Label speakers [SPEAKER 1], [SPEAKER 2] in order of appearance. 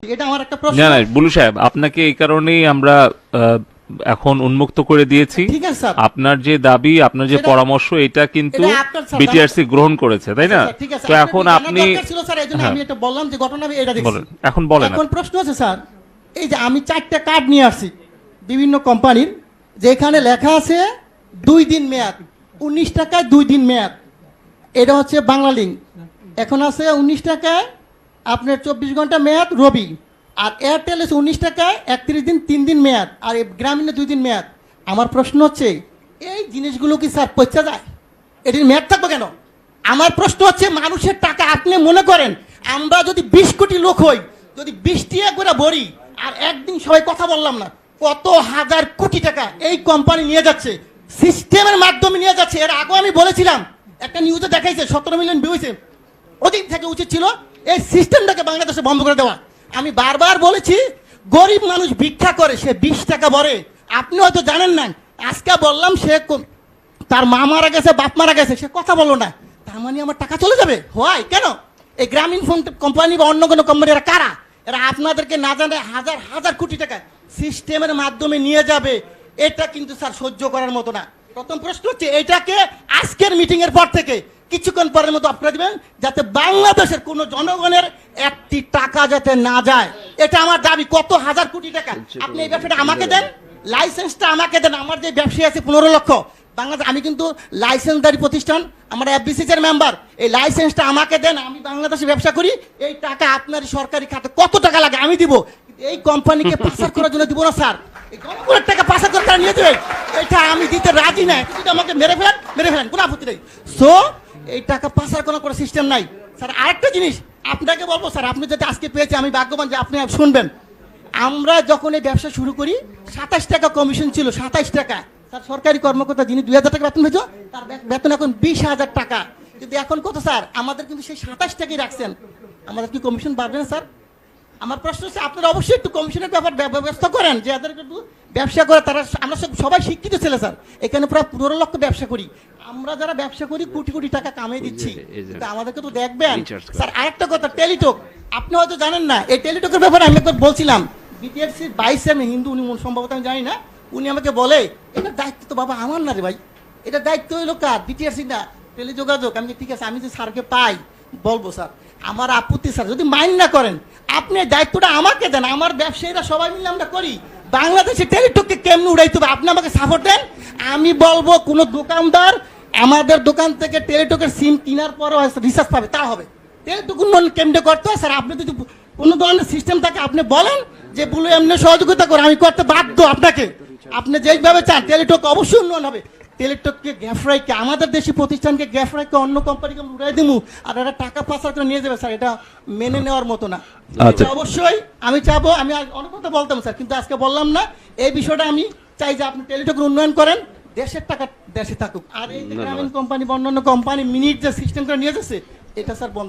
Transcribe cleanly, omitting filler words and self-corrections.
[SPEAKER 1] এটা আমার একটা প্রশ্ন।
[SPEAKER 2] না না বুলু সাহেব, আপনাকে এই কারণেই আমরা এখন উন্মুক্ত করে দিয়েছি।
[SPEAKER 1] ঠিক আছে স্যার,
[SPEAKER 2] আপনার যে দাবি, আপনার যে পরামর্শ, এটা কিন্তু
[SPEAKER 1] এটা আপনার স্যার
[SPEAKER 2] বিটিআরসি গ্রহণ করেছে, তাই না?
[SPEAKER 1] ঠিক আছে,
[SPEAKER 2] তো এখন আপনি
[SPEAKER 1] ছিল স্যার, এইজন্য আমি এটা বললাম যে ঘটনা আমি এটা দেখছি।
[SPEAKER 2] বলেন, এখন বলেন।
[SPEAKER 1] এখন প্রশ্ন আছে স্যার, এই যে আমি 4টা কার্ড নিয়ে আসছি বিভিন্ন কোম্পানির, যেখানে লেখা আছে 2 দিন মেয়াদ, 19 টাকায় 2 দিন মেয়াদ। এটা হচ্ছে বাংলা লিঙ্ক। এখন আছে 19 টাকায় আপনার 24 ঘন্টা মেয়াদ রবি, আর এয়ারটেল আছে 19 টাকায় 31 দিন 3 দিন মেয়াদ, আর গ্রামীণে 2 দিন মেয়াদ। আমার প্রশ্ন হচ্ছে এই জিনিসগুলো কি স্যার পচা যায়? এটির মেয়াদ থাকবে কেন? আমার প্রশ্ন হচ্ছে মানুষের টাকা আপনি মনে করেন আমরা যদি 20 কোটি লোক হই, যদি 20টি করে ভরি, আর একদিন সবাই কথা বললাম না, কত হাজার কোটি টাকা এই কোম্পানি নিয়ে যাচ্ছে, সিস্টেমের মাধ্যমে নিয়ে যাচ্ছে। এর আগে আমি বলেছিলাম, একটা নিউজে দেখাইছে 17 মিলিয়ন ভিউ হয়েছে। ওদিন থেকে উচিত ছিল এই সিস্টেমটাকে বাংলাদেশে বন্ধ করে দেওয়া। আমি বারবার বলেছি গরিব মানুষ ভিক্ষা করে, সে 20 টাকা ভরে। আপনি হয়তো জানেন না, আজকে বললাম সে তার মা মারা গেছে, বাপ মারা গেছে, সে কথা বললো না, তার মানে আমার টাকা চলে যাবে? হয় কেন? এই গ্রামীণ ফোন কোম্পানি বা অন্য কোনো কোম্পানি এরা কারা? এরা আপনাদেরকে না জানে হাজার হাজার কোটি টাকা সিস্টেমের মাধ্যমে নিয়ে যাবে। এটা কিন্তু স্যার সহ্য করার মতো না। প্রথম প্রশ্ন হচ্ছে এটাকে আজকের মিটিং এর পর থেকে কিছুক্ষণ পরের মতো আপনারা দিবেন, যাতে বাংলাদেশের কোনো জনগণের একটি টাকা যাতে না যায়। এটা আমার দাবি। কত হাজার কোটি টাকা আপনি এই ব্যবসাটা আমাকে দেন, লাইসেন্সটা আমাকে দেন। আমার যে ব্যবসায়ী আছে 15 লক্ষ বাংলাদেশ, আমি কিন্তু লাইসেন্সদারি প্রতিষ্ঠান, আমরা এফবিসিসি এর মেম্বার। এই লাইসেন্সটা আমাকে দেন, আমি বাংলাদেশে ব্যবসা করি। এই টাকা আপনার সরকারি খাতে কত টাকা লাগে আমি দিব, এই কোম্পানিকে পাচার করার জন্য দিব না স্যার। এই জনগণের টাকা পাচার করে তারা নিয়ে যাবে, এটা আমি দিতে রাজি না। যদি আমাকে মেরে ফেলেন কোনো আপত্তি নেই। সো এই টাকা পাচার কোনো সিস্টেম নাই স্যার। আরেকটা জিনিস আপনাকে বলবো স্যার, আপনি যদি আজকে পেয়েছে আমি ভাগ্যবান যে আপনি শুনবেন। আমরা যখন এই ব্যবসা শুরু করি 27 টাকা কমিশন ছিল, 27 টাকা। স্যার সরকারি কর্মকর্তা যিনি 2000 টাকা বেতন পেয়েছে, তার বেতন এখন 20,000 টাকা। কিন্তু এখন কত স্যার? আমাদের কিন্তু সেই 27 টাকাই রাখছেন। আমাদের কি কমিশন বাড়বে না স্যার? আমার প্রশ্ন হচ্ছে আপনারা অবশ্যই একটু কমিশনের ব্যাপার ব্যবস্থা করেন, যে এদের একটু ব্যবসা করে তারা। আমরা সবাই শিক্ষিত ছেলে স্যার, এখানে প্রায় 15 লক্ষ ব্যবসা করি। আমরা যারা ব্যবসা করি কোটি কোটি টাকা কামিয়ে দিচ্ছি, আমাদেরকে তো দেখবেন স্যার। আরেকটা কথা, টেলিটক আপনি হয়তো জানেন না। এই টেলিটকের ব্যাপারে আমি একবার বলছিলাম, বিটিআরসির 22 চেয়ারম্যান হিন্দু, উনি সম্ভবত আমি জানি না, উনি আমাকে বলে এটা দায়িত্ব তো বাবা আমার না রে ভাই, এটা দায়িত্ব হইলো কার? বিটিআরসি না, টেলিযোগাযোগ। আমি ঠিক আছে, আমি যে স্যারকে পাই বলবো স্যার, আমার আপত্তি স্যার, যদি মাইন্ড না করেন আপনি দায়িত্বটা আমাকে দেন। আমার ব্যবসায়ীরা সবাই মিলে আমরা করি। বাংলাদেশে টেলিটককে কেমনি উড়াইতে হবে আপনি আমাকে সাপোর্ট দেন। আমি বলবো কোনো দোকানদার আমাদের দোকান থেকে টেলিটকের সিম কেনার পরও রিচার্জ পাবে, তা হবে। টেলিটক উন্নয়ন কেমনে করতে হয় স্যার, আপনি যদি কোনো ধরনের সিস্টেম থাকে আপনি বলেন যে বলে এমনি সহযোগিতা করে, আমি করতে বাধ্য আপনাকে। আপনি যেইভাবে চান টেলিটক অবশ্যই উন্নয়ন হবে। টেলিটককে গ্যাফরাইকে, আমাদের দেশি প্রতিষ্ঠানকে গ্যাফরাইকে অন্য কোম্পানিকে উড়াই দিমু, আর এরা টাকা পাচার করে নিয়ে যাবে স্যার, এটা মেনে নেওয়ার মতো না। অবশ্যই আমি চাবো, আমি অনেক কথা বলতাম স্যার, কিন্তু আজকে বললাম না। এই বিষয়টা আমি চাই যে আপনি টেলিটকের উন্নয়ন করেন, দেশের টাকা দেশে থাকুক। আর এই গ্রামীণ কোম্পানি বা অন্যান্য কোম্পানি মিনিট যে সিস্টেম করে নিয়ে যাচ্ছে, এটা স্যার বন্ধ।